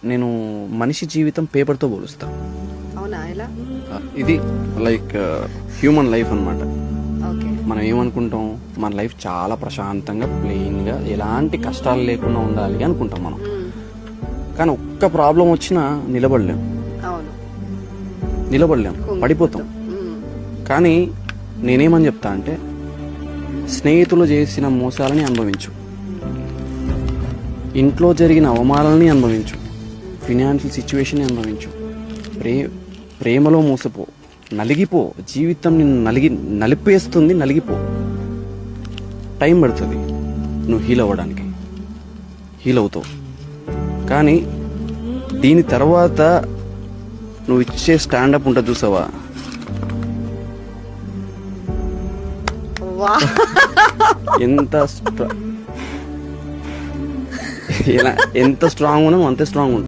నేను మనిషి జీవితం పేపర్తో పోలుస్తా. అవునా, ఎలా? ఇది లైక్ హ్యూమన్ లైఫ్ అన్నమాట. ఓకే. మనం ఏమనుకుంటాం, మన లైఫ్ చాలా ప్రశాంతంగా ప్లెయిన్గా ఎలాంటి కష్టాలు లేకుండా ఉండాలి అనుకుంటాం మనం. కానీ ఒక్క ప్రాబ్లం వచ్చినా నిలబడలేం, అవును, పడిపోతాం. కానీ నేనేమని చెప్తా అంటే, స్నేహితులు చేసిన మోసాలని అనుభవించు, ఇంట్లో జరిగిన అవమానాలని అనుభవించు, ఫినాన్షియల్ సిచ్యువేషన్ అనుభవించు, ప్రేమలో మోసపో, నలిగిపో. జీవితం నిన్ను నలిపేస్తుంది, నలిగిపో. టైం పడుతుంది నువ్వు హీల్ అవ్వడానికి, హీల్ అవుతావు. కానీ దీని తర్వాత నువ్వు ఇచ్చే స్టాండప్ ఉంటుంది చూసావా, ఎంత స్ట్రాంగ్ ఉన్నావు అంతే స్ట్రాంగ్ ఉంటుంది.